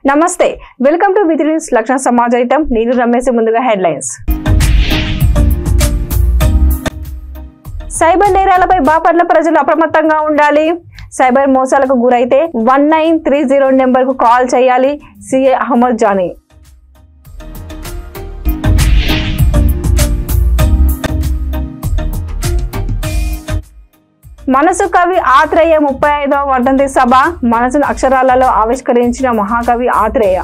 నమస్తే welcome to with news లక్షణ సమాజం నేను రమేష్ ముందుగా హెడ్లైన్స్ సైబర్ నేరాలపై బాపట్ల ప్రజలు అప్రమత్తంగా ఉండాలి సైబర్ మోసాలకు గురైతే 1930 నెంబర్కు కాల్ చేయాలి సిఐ అహ్మద్ జానీ మనసు కవి ఆత్రేయ 35వ వర్ధంతి సభ మనసును అక్షరాలలో ఆవిష్కరించిన మహాకవి ఆత్రేయ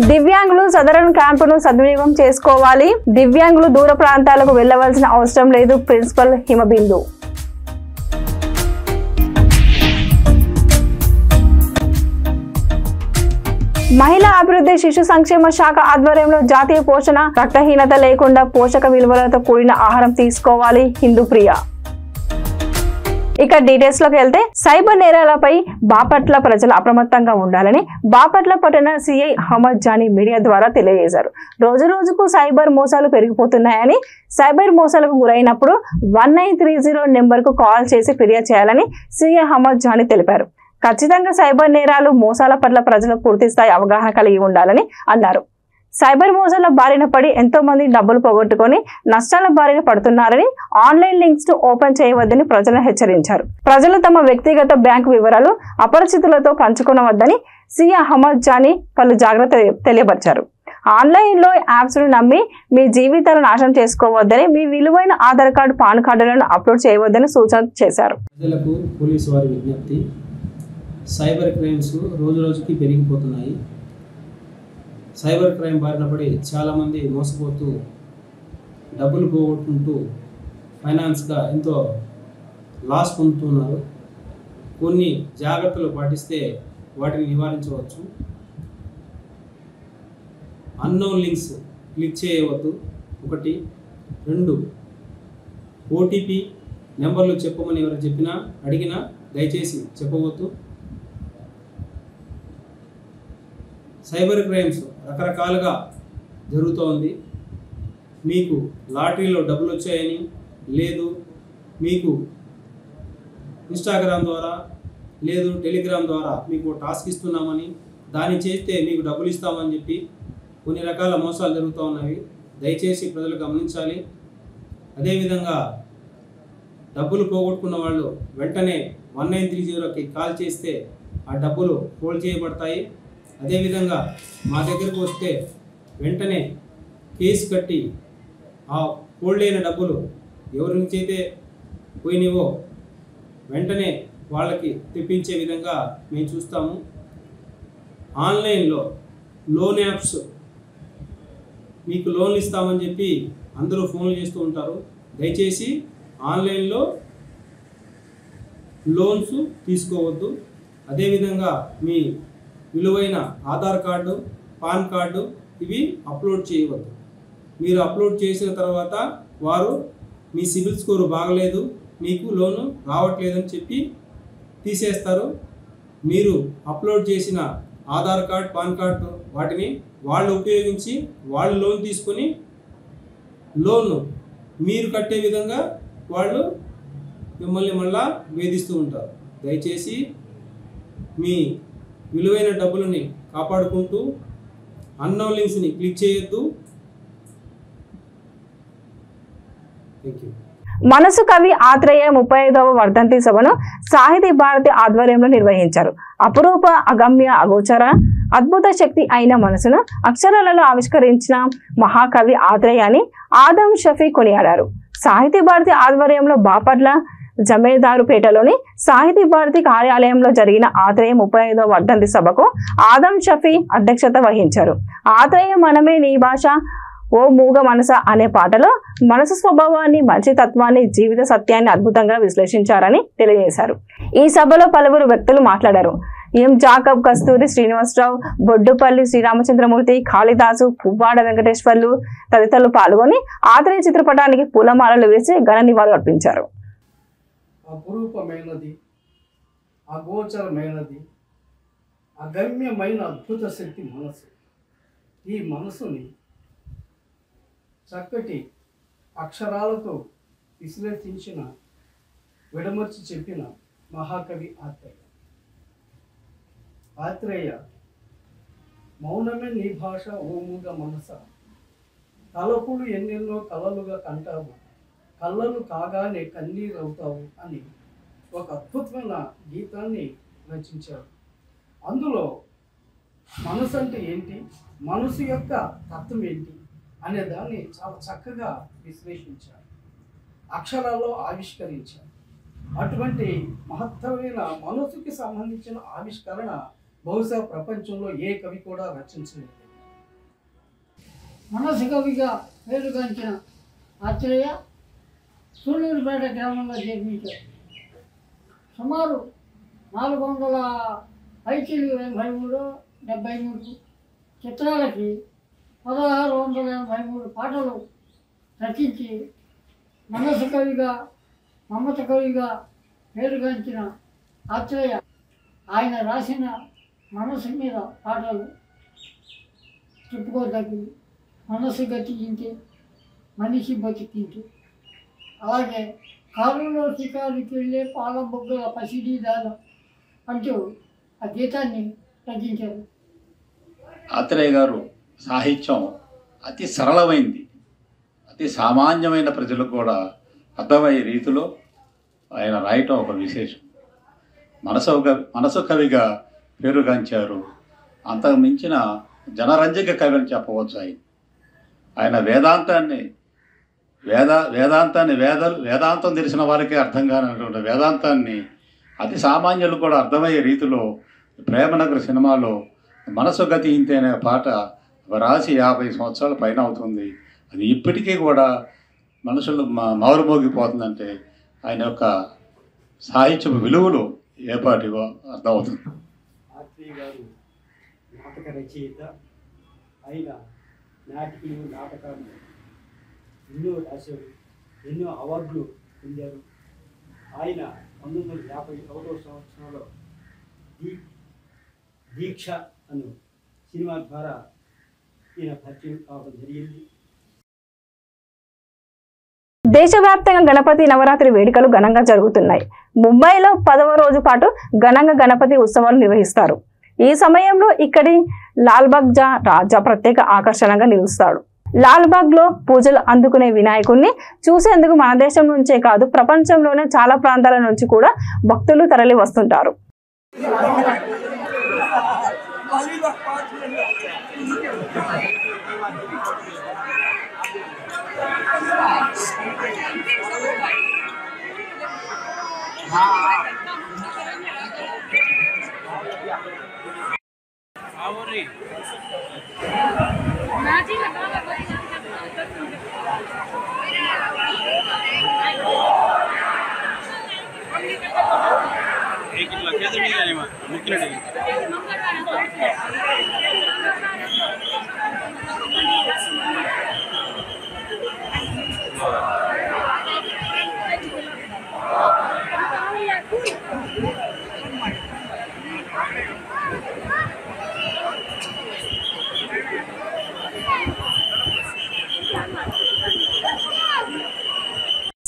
దివ్యాంగులు సదరన్ క్యాంపును సద్వినియోగం చేసుకోవాలి దివ్యాంగులు దూర ప్రాంతాలకు వెళ్లవలసిన అవసరం లేదు ప్రిన్సిపల్ హిమబిందు మహిళా అభివృద్ధి శిశు సంక్షేమ శాఖ ఆధ్వర్యంలో జాతీయ పోషణ రక్తహీనత లేకుండా పోషక విలువలతో కూడిన ఆహారం తీసుకోవాలి హిందూప్రియ ఇక డీటెయిల్స్ లోకి వెళ్తే సైబర్ నేరాలపై బాపట్ల ప్రజలు అప్రమత్తంగా ఉండాలని బాపట్ల పట్టణ సిఐ అహ్మద్ జానీ మీడియా ద్వారా తెలియజేశారు రోజు రోజుకు సైబర్ మోసాలు పెరిగిపోతున్నాయని సైబర్ మోసాలకు గురైనప్పుడు 1930 నెంబర్కు కాల్ చేసి ఫిర్యాదు చేయాలని సిఐ అహ్మద్ జానీ తెలిపారు ఖచ్చితంగా సైబర్ నేరాలు మోసాల పట్ల ప్రజలకు పూర్తి స్థాయి అవగాహన కలిగి ఉండాలని అన్నారు సైబర్ మోసాల బారిన పడి ఎంతో మంది డబ్బులు పోగొట్టుకొని నష్టాల బారిన పడుతున్నారని ఆన్లైన్ లింక్స్ ను ఓపెన్ చేయవద్దని ప్రజలను హెచ్చరించారు ప్రజలు తమ వ్యక్తిగత బ్యాంకు వివరాలు అపరిచితులతో పంచుకోవద్దని సిఐ అహ్మద్ జానీ పలు జాగ్రత్తలు తెలియపరిచారు ఆన్లైన్ లో యాప్స్ ను నమ్మి మీ జీవితాలను నాశనం చేసుకోవద్దని మీ విలువైన ఆధార్ కార్డు పాన్ కార్డులను అప్లోడ్ చేయవద్దని సూచన చేశారు ప్రజలకు పోలీసు వారి విజ్ఞప్తి సైబర్ క్రైమ్స్ రోజు రోజుకి పెరిగిపోతున్నాయి సైబర్ క్రైమ్ బారిన పడి చాలామంది మోసపోతూ డబ్బులు పోగొట్టుకుంటూ ఫైనాన్స్గా ఎంతో లాస్ పొందుతున్నారు కొన్ని జాగ్రత్తలు పాటిస్తే వాటిని నివారించవచ్చు అన్నోన్ లింక్స్ క్లిక్ చేయవద్దు 1 2 ఓటీపీ నెంబర్లు చెప్పమని ఎవరు చెప్పినా అడిగినా దయచేసి చెప్పవద్దు సైబర్ క్రైమ్స్ రకరకాలుగా జరుగుతోంది మీకు లాటరీలో డబ్బులు వచ్చాయని లేదు మీకు ఇన్స్టాగ్రామ్ ద్వారా లేదు టెలిగ్రామ్ ద్వారా మీకు టాస్క్ ఇస్తున్నామని దాన్ని చేస్తే మీకు డబ్బులు ఇస్తామని చెప్పి కొన్ని రకాల మోసాలు జరుగుతూ ఉన్నవి దయచేసి ప్రజలు గమనించాలి అదేవిధంగా డబ్బులు పోగొట్టుకున్న వాళ్ళు వెంటనే 1930కి కాల్ చేస్తే ఆ డబ్బులు హోల్డ్ చేయబడతాయి అదేవిధంగా మా దగ్గరకు వస్తే వెంటనే కేసు కట్టి ఆ హోల్డ్ అయిన డబ్బులు ఎవరి నుంచి అయితే పోయినవో వెంటనే వాళ్ళకి తెప్పించే విధంగా మేము చూస్తాము ఆన్లైన్లో లోన్ యాప్స్ మీకు లోన్లు ఇస్తామని చెప్పి అందరూ ఫోన్లు చేస్తూ ఉంటారు దయచేసి ఆన్లైన్లో లోన్స్ తీసుకోవద్దు అదేవిధంగా మీ విలువైన ఆధార్ కార్డు పాన్ కార్డు ఇవి అప్లోడ్ చేయవద్దు మీరు అప్లోడ్ చేసిన తర్వాత వారు మీ సిబిల్ స్కోరు బాగలేదు మీకు లోను రావట్లేదని చెప్పి తీసేస్తారు మీరు అప్లోడ్ చేసిన ఆధార్ కార్డ్ పాన్ కార్డు వాటిని వాళ్ళు ఉపయోగించి వాళ్ళు లోన్ తీసుకొని లోన్ను మీరు కట్టే విధంగా వాళ్ళు మిమ్మల్ని మళ్ళా వేధిస్తూ ఉంటారు దయచేసి మీ విలువైన డబ్బులని కాపాడుకుంటూ అన్నోన్ లింక్స్ని క్లిక్ చేయొద్దు మనసు కవి ఆత్రేయ 35వ వర్ధంతి సభను సాహితీ భారతి ఆధ్వర్యంలో నిర్వహించారు అపురూప అగమ్య అగోచర అద్భుత శక్తి అయిన మనసును అక్షరాలలో ఆవిష్కరించిన మహాకవి ఆత్రేయ అని ఆదం షఫీ కొనియాడారు సాహితీ భారతి ఆధ్వర్యంలో బాపట్ల జమేదారుపేటలోని సాహితీ భారతి కార్యాలయంలో జరిగిన ఆత్రేయ 35వ వర్ధంతి సభకు ఆదం షఫీ అధ్యక్షత వహించారు ఆత్రేయ మనమే నీ భాష ఓ మూగ మనస అనే పాటలో మనసు స్వభావాన్ని మంచి తత్వాన్ని జీవిత సత్యాన్ని అద్భుతంగా విశ్లేషించారని తెలియజేశారు ఈ సభలో పలువురు వ్యక్తులు మాట్లాడారు ఎం జాకబ్ కస్తూరి శ్రీనివాసరావు బొడ్డుపల్లి శ్రీరామచంద్రమూర్తి కాళిదాసు పువ్వాడ వెంకటేశ్వర్లు తదితరులు పాల్గొని ఆత్రేయ చిత్రపటానికి పూలమాలలు వేసి ఘన నివాళులు అర్పించారు అపురూపమైనది అగోచరమైనది అగమ్యమైన అద్భుత శక్తి మనసు ఈ మనసుని చక్కటి అక్షరాలతో విశ్లేషించిన విడమర్చి చెప్పిన మహాకవి ఆత్రేయ. ఆత్రేయ, మౌనమే నీ భాష ఓ మూగ మనస, తలపులు ఎన్నెన్నో కలలుగా కంటావు, కళ్ళలు కాగానే కన్నీరు అవుతావు అని ఒక అద్భుతమైన గీతాన్ని రచించారు. అందులో మనసు అంటే ఏంటి, మనసు యొక్క తత్వం ఏంటి అనే దాన్ని చాలా చక్కగా విశ్లేషించారు, అక్షరాల్లో ఆవిష్కరించారు. అటువంటి మహత్తరమైన మనసుకి సంబంధించిన ఆవిష్కరణ బహుశా ప్రపంచంలో ఏ కవి కూడా రచించలేదు. మనసు కవిగా పేరుగాంచిన ఆత్రేయ సూళ్ళూరుపేట గ్రామంలో జన్మించారు. సుమారు 483 చిత్రాలకి 1683 పాటలు రచించి మనసు కవిగా, మమత కవిగా పేరుగాంచిన ఆత్రేయ ఆయన రాసిన మనసు మీద పాటలు చెప్పుకోదగ్గవి. మనసు గతించే మనిషి బతికించే, అలాగే కారులో షికారుకి వెళ్ళే పాల బొగ్గల పసిడి దారం అంటూ ఆ గీతాన్ని రచించారు. ఆత్రేయ గారు సాహిత్యం అతి సరళమైంది, అతి సామాన్యమైన ప్రజలకు కూడా అర్థమయ్యే రీతిలో ఆయన రాయటం ఒక విశేషం. మనసు కవిగా పేరుగాంచారు. అంతకు మించిన జనరంజక కవి అని చెప్పవచ్చు. ఆయన వేదాంతం తెలిసిన వారికి అర్థం కానటువంటి వేదాంతాన్ని అతి సామాన్యులు కూడా అర్థమయ్యే రీతిలో ప్రేమనగర్ సినిమాలో మనసు గతి ఇంతే అనే పాట రాసి 50 సంవత్సరాల పైన అవుతుంది. అది ఇప్పటికీ కూడా మనుషులు మారుమోగిపోతుందంటే ఆయన యొక్క సాహిత్య విలువలు ఏపాటివో అర్థమవుతుంది. ఆత్రేయ గారు నాటక రచయిత, ఆయన నాటికలు, నాటకాలు ఎన్నో రాశారు, ఎన్నో అవార్డులు పొందారు. ఆయన 1951వ సంవత్సరంలో దీక్ష అను సినిమా ద్వారా ఈయన పరిచయం కావడం జరిగింది. దేశవ్యాప్తంగా గణపతి నవరాత్రి వేడుకలు ఘనంగా జరుగుతున్నాయి. ముంబైలో 10వ రోజు పాటు ఘనంగా గణపతి ఉత్సవాలు నిర్వహిస్తారు. ఈ సమయంలో ఇక్కడి లాల్బాగ్ రాజా ప్రత్యేక ఆకర్షణగా నిలుస్తాడు. లాల్బాగ్ లో పూజలు అందుకునే వినాయకుడిని చూసేందుకు మన దేశం నుంచే కాదు, ప్రపంచంలోనే చాలా ప్రాంతాల నుంచి కూడా భక్తులు తరలి వస్తుంటారు.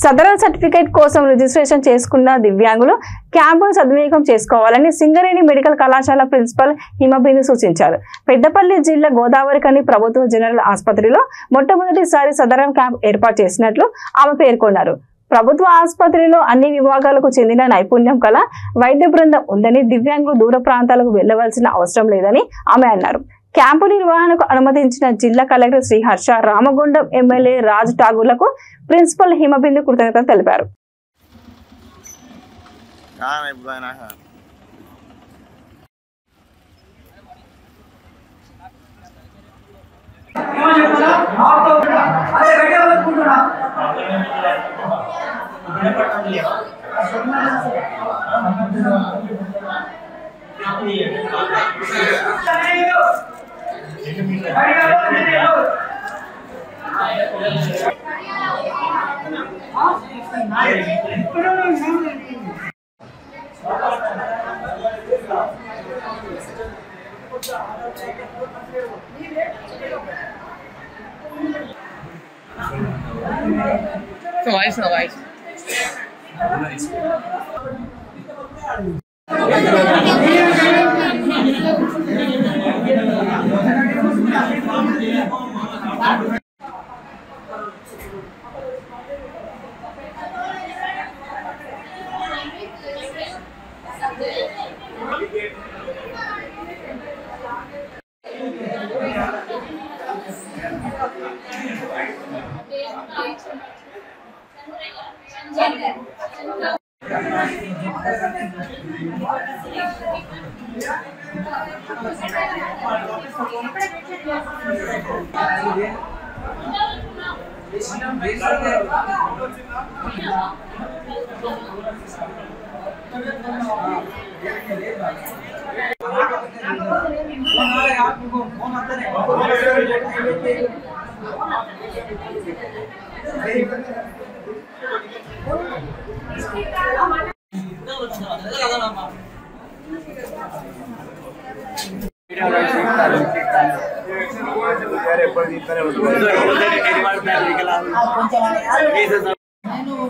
సదరన్ సర్టిఫికేట్ కోసం రిజిస్ట్రేషన్ చేసుకున్న దివ్యాంగులు క్యాంపును సద్వినియోగం చేసుకోవాలని సింగరేణి మెడికల్ కళాశాల ప్రిన్సిపల్ హిమబిందు సూచించారు. పెద్దపల్లి జిల్లా గోదావరిఖని ప్రభుత్వ జనరల్ ఆసుపత్రిలో మొట్టమొదటిసారి సదరన్ క్యాంప్ ఏర్పాటు చేసినట్లు ఆమె పేర్కొన్నారు. ప్రభుత్వ ఆసుపత్రిలో అన్ని విభాగాలకు చెందిన నైపుణ్యం కల వైద్య బృందం ఉందని, దివ్యాంగులు దూర ప్రాంతాలకు వెళ్లవలసిన అవసరం లేదని ఆమె అన్నారు. క్యాంపు నిర్వహణకు అనుమతించిన జిల్లా కలెక్టర్ శ్రీహర్ష, రామగుండం ఎమ్మెల్యే రాజ్ ఠాగూర్లకు ప్రిన్సిపల్ హిమబిందు కృతజ్ఞతలు తెలిపారు. నేను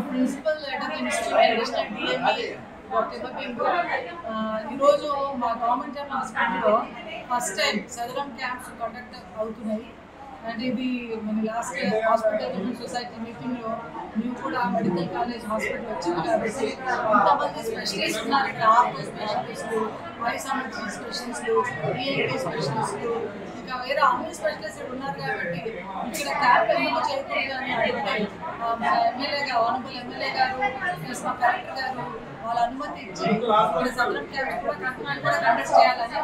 ప్రిన్సిపల్ ఎడమ్ ఇన్స్టిట్యూట్ డిఎంఈ డాక్టర్ పింగు ఈరోజు మా గవర్నమెంట్ హాస్పిటల్లో first time Sadaram camps conduct అవుతున్నాయి. అండ్ ఇది మన లాస్ట్ హాస్పిటల్ సొసైటీ మీటింగ్లో మేము కూడా మెడికల్ కాలేజ్ హాస్పిటల్ వచ్చింది కాబట్టి ఇంతమంది స్పెషలిస్ట్ ఉన్నారు ఇక్కడ. ఆర్థో స్పెషలిస్టులు, ఐసోమెట్రీ స్పెషలిస్టులు, ఈఎన్టీ స్పెషలిస్టులు, ఇంకా వేరే అన్ని స్పెషలిస్టులు ఉన్నారు కాబట్టి ఇక్కడ క్యాంప్ ఎందుకు చేయకూడదు అని అడిగితే మన ఆనరబుల్ ఎమ్మెల్యే గారు ప్లస్ మా కలెక్టర్ గారు వాళ్ళ అనుమతి ఇచ్చి ఇక్కడ సదరం క్యాంప్ కూడా కండక్ట్ చేయాలని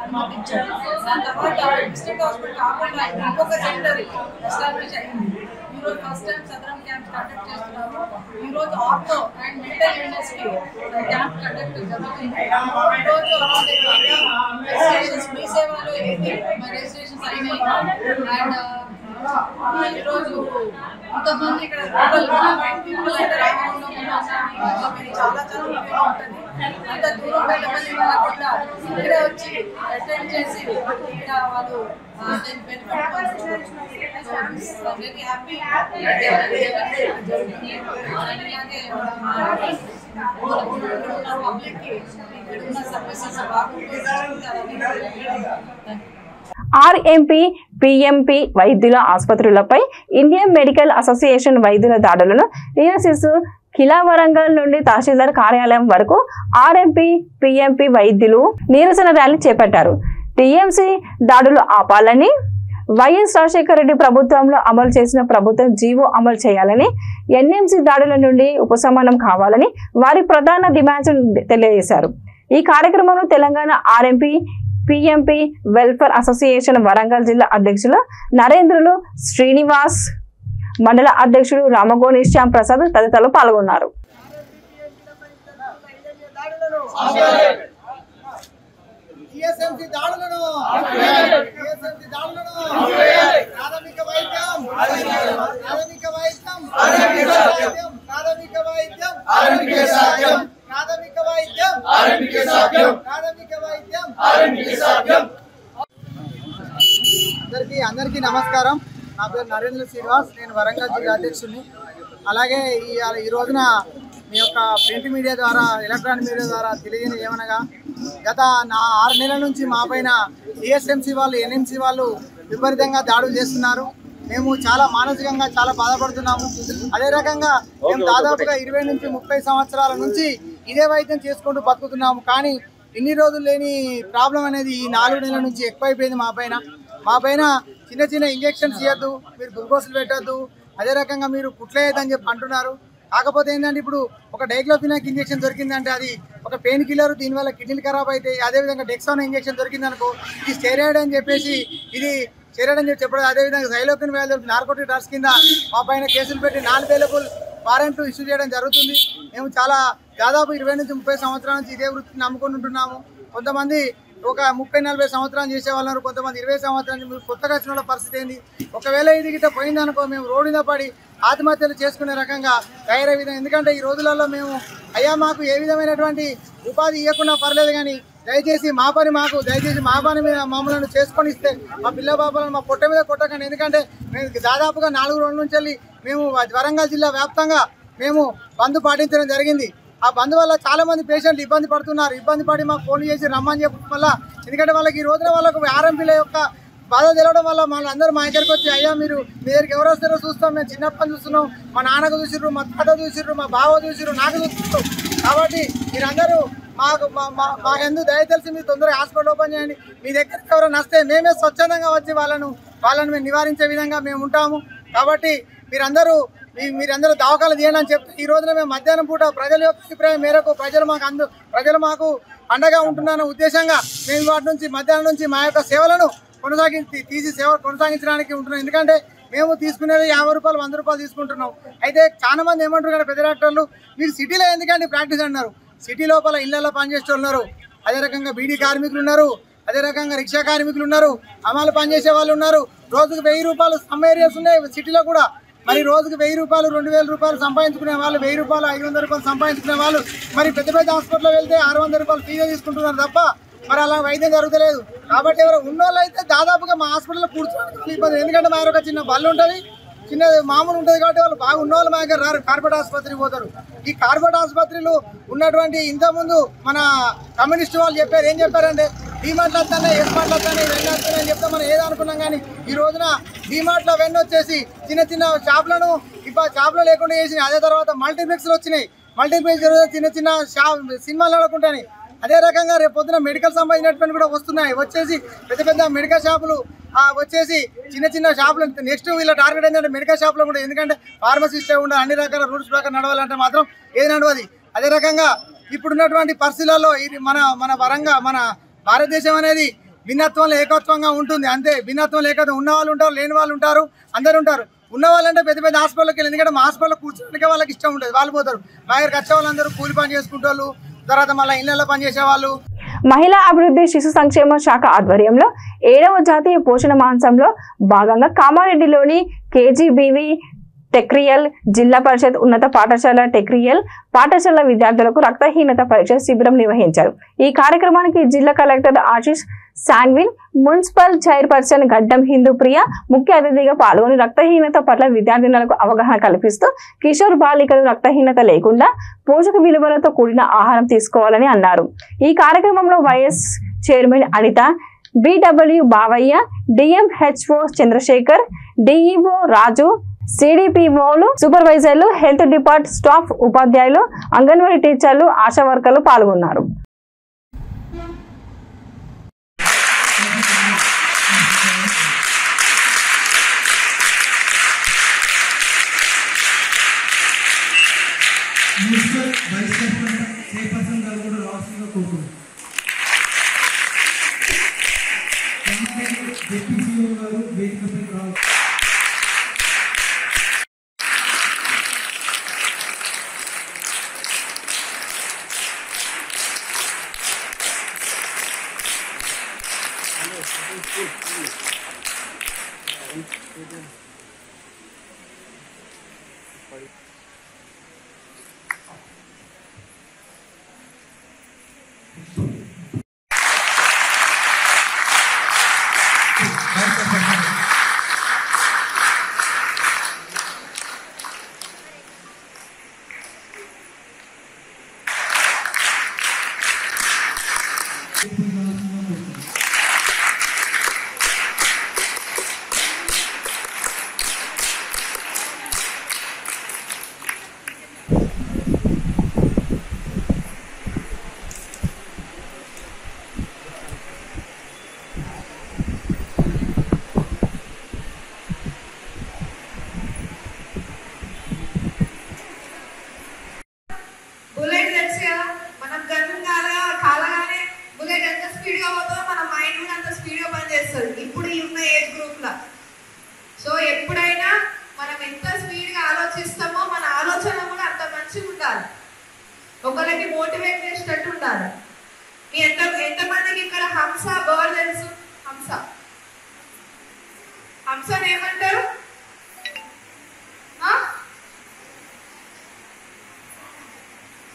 అనుమతి ఇచ్చారు. దాని తర్వాత డిస్ట్రిక్ట్ హాస్పిటల్ కాకుండా ఇంకొక సెంటర్ ఎస్టాబ్లిష్ అయింది. ఈరోజు ఫస్ట్ టైం సదరం క్యాంప్ కండక్ట్ చేస్తున్నారు. ఈరోజు ఆర్థో అండ్ మెంటల్ ఇల్నెస్ కి క్యాంప్ కండక్ట్ జరుగుతుంది. ఈరోజు రిజిస్ట్రేషన్స్ మీ సేవలో రిజిస్ట్రేషన్స్ అయినాయి. అండ్ ఈరోజు ఇంతమంది ఇక్కడ పీపుల్ అయితే రాకుండా చాలా చాలా ఉపయోగం ఉంటుంది. అంత దూరం వెళ్ళమని వెళ్ళకుండా ఇక్కడే వచ్చి అటెండ్ చేసి ఇక్కడ వాళ్ళు బెనిఫిట్ వెరీ హ్యాపీ జరుగుతుంది. అలాగే పబ్లిక్కి ఇక్కడ ఉన్న సర్వీసెస్ బాగుంటుందని. ఆర్ఎంపీ పిఎంపీ వైద్యుల ఆసుపత్రులపై ఇండియన్ మెడికల్ అసోసియేషన్ వైద్యుల దాడులను నిరసిస్తూ కిలా వరంగల్ నుండి తహసీల్దార్ కార్యాలయం వరకు ఆర్ఎంపీ పిఎంపీ వైద్యులు నిరసన ర్యాలీ చేపట్టారు. టీఎంసీ దాడులు ఆపాలని, వైఎస్ రాజశేఖర రెడ్డి ప్రభుత్వంలో అమలు చేసిన ప్రభుత్వం జీవో అమలు చేయాలని, ఎన్ఎంసీ దాడుల నుండి ఉపశమనం కావాలని వారి ప్రధాన డిమాండ్స్ తెలియజేశారు. ఈ కార్యక్రమంలో Telangana RMP PMP welfare association Warangal జిల్లా అధ్యక్షులు నరేంద్రులు శ్రీనివాస్, మండల అధ్యక్షుడు రామగోని శ్యామ్ ప్రసాద్ తదితరులు పాల్గొన్నారు. అందరికీ నమస్కారం. నా పేరు నరేంద్ర శ్రీనివాస్, నేను వరంగల్ జిల్లా అధ్యక్షుడిని. అలాగే ఈ రోజున మీ యొక్క ప్రింట్ మీడియా ద్వారా, ఎలక్ట్రానిక్ మీడియా ద్వారా తెలియజేయడం ఏమనగా, గత 6 నెలల నుంచి మా పైన టీఎస్ఎంసీ వాళ్ళు, ఎన్ఎంసీ వాళ్ళు విపరీతంగా దాడులు చేస్తున్నారు. మేము చాలా మానసికంగా చాలా బాధపడుతున్నాము. అదే రకంగా మేము దాదాపుగా 20 నుంచి 30 సంవత్సరాల నుంచి ఇదే వైద్యం చేసుకుంటూ బతుకుతున్నాము. కానీ ఇన్ని రోజులు లేని ప్రాబ్లం అనేది ఈ 4 నెలల నుంచి ఎక్కువైపోయింది మా పైన. చిన్న చిన్న ఇంజెక్షన్స్ ఇవ్వద్దు, మీరు గ్లూకోజులు పెట్టద్దు, అదే రకంగా మీరు కుట్లేయద్దని చెప్పి అంటున్నారు. కాకపోతే ఏంటంటే ఇప్పుడు ఒక డైక్లోఫినాక్ ఇంజెక్షన్ దొరికిందంటే అది ఒక పెయిన్ కిల్లర్, దీనివల్ల కిడ్నీలు ఖరాబ్ అవుతాయి. అదేవిధంగా డెక్సానో ఇంజెక్షన్ దొరికిందనుకో ఇది స్టెరాయిడ్ అని చెప్పేసి చెప్పడం. అదేవిధంగా సైలోకిన్ వ్యాధి నార్కోటిక్ డ్రగ్స్ కింద మా పైన కేసులు పెట్టి నాన్ అవైలబుల్ వారెంట్ ఇష్యూ చేయడం జరుగుతుంది. మేము చాలా దాదాపు 20 నుంచి 30 సంవత్సరాల నుంచి ఇదే వృత్తిని నమ్ముకొని ఉంటున్నాము. కొంతమంది ఒక 30-40 సంవత్సరాలు చేసేవాళ్ళు, కొంతమంది 20 సంవత్సరాల నుంచి కొత్తగా వచ్చిన వాళ్ళ పరిస్థితి ఏంది? ఒకవేళ ఇది గిట్ట పోయిందనుకో మేము రోడ్డు మీద పడి ఆత్మహత్యలు చేసుకునే రకంగా తయారయ్యే విధంగా. ఎందుకంటే ఈ రోజులలో మేము మాకు ఏ విధమైనటువంటి ఉపాధి ఇవ్వకుండా పర్లేదు, కానీ దయచేసి మా పని మీద మమ్మల్ని చేసుకొని ఇస్తే మా పిల్ల బాబాలను మా పొట్ట మీద కొట్టకండి. ఎందుకంటే మేము దాదాపుగా 4 రోజుల నుంచి వెళ్ళి మేము వరంగల్ జిల్లా వ్యాప్తంగా మేము బంద్ పాటించడం జరిగింది. ఆ బంద్ వల్ల చాలామంది పేషెంట్లు ఇబ్బంది పడుతున్నారు. ఇబ్బంది పడి మాకు ఫోన్ చేసి రమ్మని చెప్పడం వల్ల, ఎందుకంటే వాళ్ళకి ఈ రోజున వాళ్ళకు ఆర్ఎంపీల యొక్క బాధ తెలవడం వల్ల వాళ్ళందరూ మా దగ్గరికి వచ్చి, అయ్యా మీరు మీ దగ్గరికి ఎవరు వస్తారో చూస్తాం, మేము చిన్నప్పని చూస్తున్నాం, మా నాన్నకు చూసిర్రు, మా తాత చూసిర్రు, మా బావ చూసిర్రు, నాకు చూసిర్రు, కాబట్టి మీరందరూ మాకెందుకు దయ తెలిసి మీరు తొందరగా హాస్పిటల్ ఓపెన్ చేయండి, మీ దగ్గరికి ఎవరైనా వస్తే మేమే స్వచ్ఛందంగా వచ్చి వాళ్ళను మేము నివారించే విధంగా మేము ఉంటాము, కాబట్టి మీరందరూ దవాఖాలు తీయండి అని చెప్తే ఈ రోజున మేము మధ్యాహ్నం పూట ప్రజల యొక్క అభిప్రాయం మేరకు ప్రజలు మాకు అండగా ఉంటున్న ఉద్దేశంగా మేము వాటి నుంచి మధ్యాహ్నం నుంచి మా యొక్క సేవలను కొనసాగించడానికి ఉంటున్నాం. ఎందుకంటే మేము తీసుకునేది 50 రూపాయలు 100 రూపాయలు తీసుకుంటున్నాం. అయితే చాలా మంది ఏమంటారు, పెద్ద డాక్టర్లు మీరు సిటీలో ఎందుకంటే ప్రాక్టీస్ అన్నారు. సిటీ లోపల ఇళ్లలో పనిచేసే ఉన్నారు, అదే రకంగా బీడీ కార్మికులు ఉన్నారు, అదే రకంగా రిక్షా కార్మికులు ఉన్నారు, అమలు పనిచేసే వాళ్ళు ఉన్నారు. రోజుకు 1000 రూపాయలు సమ్ ఏరియాస్ ఉన్నాయి సిటీలో కూడా. మరి రోజుకు 1000 రూపాయలు 2000 రూపాయలు సంపాదించుకునే వాళ్ళు, 1000 రూపాయలు 500 రూపాయలు సంపాదించుకునే వాళ్ళు మరి పెద్ద పెద్ద హాస్పిటల్లో వెళ్తే 600 రూపాయలు ఫీజే తీసుకుంటున్నారు తప్ప మరి అలా వైద్యం జరుగుతలేదు. కాబట్టి ఎవరు ఉన్నోళ్ళు అయితే దాదాపుగా మా హాస్పిటల్లో కూర్చోడానికి ఇబ్బంది. ఎందుకంటే మా ఒక చిన్న బళ్ళు ఉంటుంది, చిన్న మామూలు ఉంటుంది, కాబట్టి వాళ్ళు బాగా ఉన్నవాళ్ళు మా దగ్గర రారు, కార్పొరేట్ ఆసుపత్రికి పోతారు. ఈ కార్పొరేట్ ఆసుపత్రులు ఉన్నటువంటి ఇంతకుముందు మన కమ్యూనిస్ట్ వాళ్ళు చెప్పారు, ఏం చెప్పారంటే డీమార్ట్లు వస్తున్నాయి, ఎస్మార్ట్లు వస్తున్నాయి, ఇవన్నీ వస్తున్నాయి అని చెప్తే మనం ఏదనుకున్నాం. కానీ ఈ రోజున డీమార్ట్లో అవన్నీ వచ్చేసి చిన్న చిన్న షాపులను ఇప్పుడు షాపులు లేకుండా చేసినాయి. అదే తర్వాత మల్టీప్లెక్స్లు వచ్చినాయి, మల్టీప్లెక్స్ చిన్న చిన్న సినిమాలు ఆడుకుంటాయి. అదే రకంగా రేపు పొద్దున మెడికల్ సంబంధించినటువంటి కూడా వస్తున్నాయి. వచ్చేసి పెద్ద పెద్ద మెడికల్ షాపులు వచ్చేసి చిన్న చిన్న షాపులు. నెక్స్ట్ వీళ్ళ టార్గెట్ ఏంటంటే మెడికల్ షాపులో కూడా, ఎందుకంటే ఫార్మసిస్టే ఉండాలి, అన్ని రకాల రూల్స్ ప్రకారం నడవాలంటే మాత్రం ఏది నడవది. అదే రకంగా ఇప్పుడున్నటువంటి పరిస్థితులలో ఇది మన భారతదేశం అనేది భిన్నత్వంలో ఏకత్వంగా ఉంటుంది. అంతే, భిన్నత్వం ఏకత్వం ఉన్న వాళ్ళు ఉంటారు, లేని వాళ్ళు ఉంటారు, అందరు ఉంటారు. ఉన్న వాళ్ళంటే పెద్ద పెద్ద హాస్పిటల్కి వెళ్ళి, ఎందుకంటే మా హాస్పిటల్లో కూర్చోడానికి వాళ్ళకి ఇష్టం ఉంటుంది, వాళ్ళు పోతారు. మా దగ్గరికి వచ్చే వాళ్ళందరూ కూలి పని చేసుకుంటే వాళ్ళు, తర్వాత మళ్ళీ ఇళ్లలో పనిచేసే వాళ్ళు. మహిళా అభివృద్ధి శిశు సంక్షేమ శాఖ ఆధ్వర్యంలో 7వ జాతీయ పోషణ మాసంలో భాగంగా కామారెడ్డిలోని కేజీబీవీ టెక్రియల్ జిల్లా పరిషత్ ఉన్నత పాఠశాల టెక్రియల్ పాఠశాల విద్యార్థులకు రక్తహీనత పరీక్ష శిబిరం నిర్వహించారు. ఈ కార్యక్రమానికి జిల్లా కలెక్టర్ ఆశీష్ సాంగ్విన్, మున్సిపల్ చైర్పర్సన్ గడ్డం హిందూప్రియ ముఖ్య అతిథిగా పాల్గొని రక్తహీనత పట్ల విద్యార్థినులకు అవగాహన కల్పిస్తూ కిషోర్ బాలికలు రక్తహీనత లేకుండా పోషక విలువలతో కూడిన ఆహారం తీసుకోవాలని అన్నారు. ఈ కార్యక్రమంలో vice chairman Anitha, BW Bavaiah, DMHO Chandrasekhar, DEO Raju, సిడిపిఓలు, సూపర్వైజర్లు, హెల్త్ డిపార్ట్ స్టాఫ్, ఉపాధ్యాయులు, అంగన్వాడీ టీచర్లు, ఆశా వర్కర్లు పాల్గొన్నారు. ఒకరికి మోటివేట్ చేసేటట్టు ఉండాలి. ఎంతమందికి ఇక్కడ హంస బర్డ్ తెలుసు? హంసని ఏమంటారు?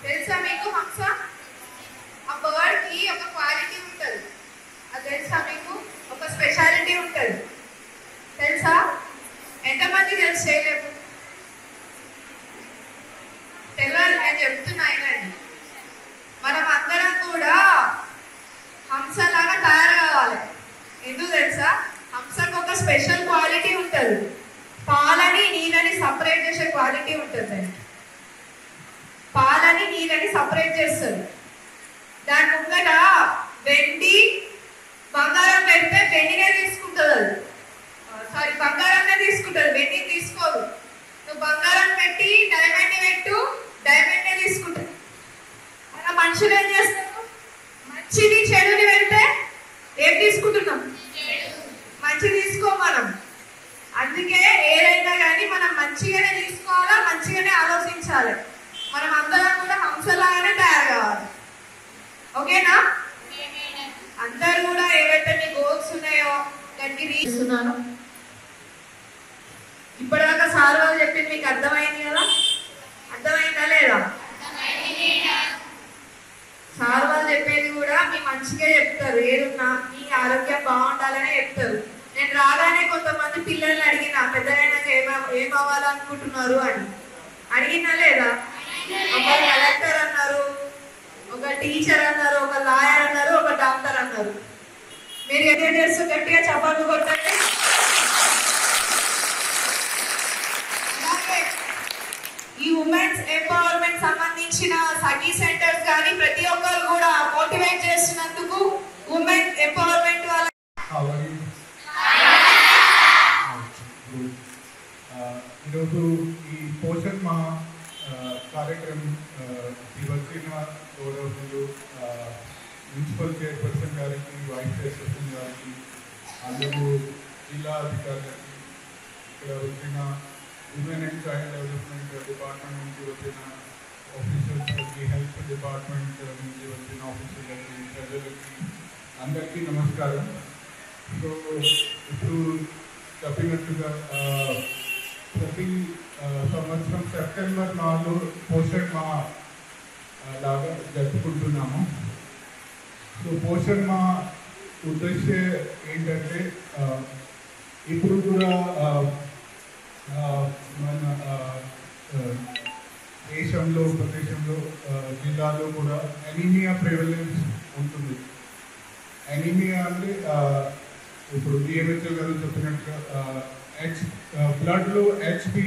తెలుసా మీకు హంస? ఆ బర్డ్ కి ఒక క్వాలిటీ ఉంటుంది, అది తెలుసా మీకు? ఒక స్పెషాలిటీ ఉంటుంది, తెలుసా? ఎంతమంది తెలుసు? చేయలేము. మనుషులు ఏం చేస్తారు? మంచిని చెడుని వెళ్తే ఏం తీసుకుంటున్నాం? మంచి తీసుకో మనం. అందుకే ఏదైనా కానీ మనం మంచిగానే తీసుకోవాలా, మంచిగానే ఆలోచించాలి. మనం అందరం కూడా హంసలాగానే తయారు కావాలి. ఓకేనా? అందరు కూడా ఏవైతే మీ గోల్స్ ఉన్నాయో దానికి తీస్తున్నాను. ఇప్పటిదాకా సార్ వాళ్ళు చెప్పింది మీకు అర్థమైంది కదా? అర్థమైందా లేదా? సార్ వాళ్ళు చెప్పేది కూడా మీ మంచిగా చెప్తారు. ఏదున్నా మీ ఆరోగ్యం బాగుండాలనే చెప్తారు. నేను రాగానే కొంతమంది పిల్లల్ని అడిగిన పెద్దలైనాక ఏం అవ్వాలనుకుంటున్నారు అని అడిగినా లేదా? ఒక కలెక్టర్ అన్నారు, ఒక టీచర్ అన్నారు, ఒక లాయర్ అన్నారు, ఒక డాక్టర్ అన్నారు. మీరు ఏం చేస్తూ గట్టిగా చప్పట్లు కొట్టండి. అలాగే ఈ ఉమెన్స్ ఎంపవర్మెంట్ సంబంధించిన సఖీ సెంటర్స్ కానీ ప్రతి ఒక్కరు కూడా మోటివేట్ చేస్తున్నందుకు ఉమెన్ ఎంపవర్మెంట్ వాళ్ళ ఈరోజు ఈ పోషణ్ మా కార్యక్రమం వచ్చిన గౌరవనీయులు మున్సిపల్ చైర్పర్సన్ గారికి, వైస్ చైర్పర్సన్ గారికి, అందరూ జిల్లా అధికారులకి, ఇక్కడ వచ్చిన women and child development department నుంచి వచ్చిన ఆఫీసర్స్కి, హెల్త్ డిపార్ట్మెంట్ నుంచి వచ్చిన ఆఫీసర్లకి, ప్రజలకి అందరికీ నమస్కారం. సో ఇప్పుడు చెప్పినట్టుగా ప్రతి సంవత్సరం సెప్టెంబర్ 4 పోషణ్ మా లాగా జరుపుకుంటున్నాము. సో పోషణ్ మా ఉద్దేశం ఏంటంటే ఇప్పుడు కూడా మన దేశంలో, ప్రదేశంలో, జిల్లాలో కూడా ఎనీమియా ప్రివలెన్స్ ఉంటుంది. ఎనీమియా అంటే ఇప్పుడు డిఎంహెచ్ఓ గారు చెప్పినట్టుగా బ్లడ్లో హెచ్బి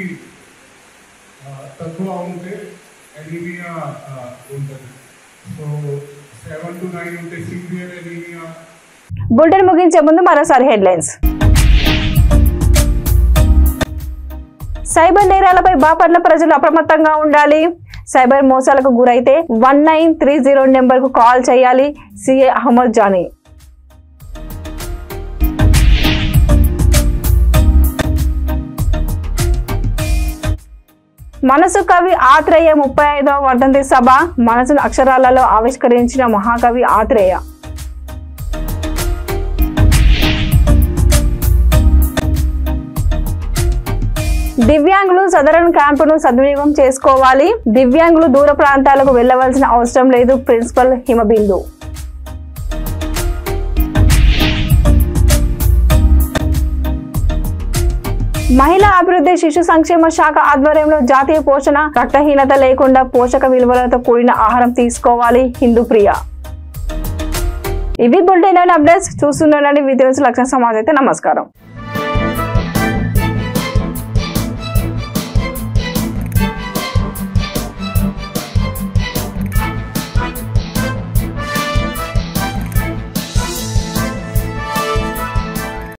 తక్కువ ఉంటే ఎనీమియా ఉంటుంది. సో 7 to 9 ఉంటే సివియర్ ఎనీమియా. బులెటిన్ ముగించే ముందు మరోసారి హెడ్లైన్స్. సైబర్ నేరాలపై బాపట్ల ప్రజలు అప్రమత్తంగా ఉండాలి. సైబర్ మోసాలకు గురైతే 1930 నెంబర్కు కాల్ చేయాలి. సిఐ అహ్మద్ జానీ. మనసు కవి ఆత్రేయ 35వ వర్ధంతి సభ. మనసును అక్షరాలలో ఆవిష్కరించిన మహాకవి ఆత్రేయ. దివ్యాంగులు సదరన్ క్యాంపును సద్వినియోగం చేసుకోవాలి. దివ్యాంగులు దూర ప్రాంతాలకు వెళ్లవలసిన అవసరం లేదు. ప్రిన్సిపల్ హిమబిందు. మహిళా అభివృద్ధి శిశు సంక్షేమ శాఖ ఆధ్వర్యంలో జాతీయ పోషణ రక్తహీనత లేకుండా పోషక విలువలతో కూడిన ఆహారం తీసుకోవాలి. హిందూ ప్రియ. ఇవి బులెటిన్ అప్డేట్స్. చూస్తుండండి విద్యార్థుల లక్ష్య సమాజ్. అయితే నమస్కారం.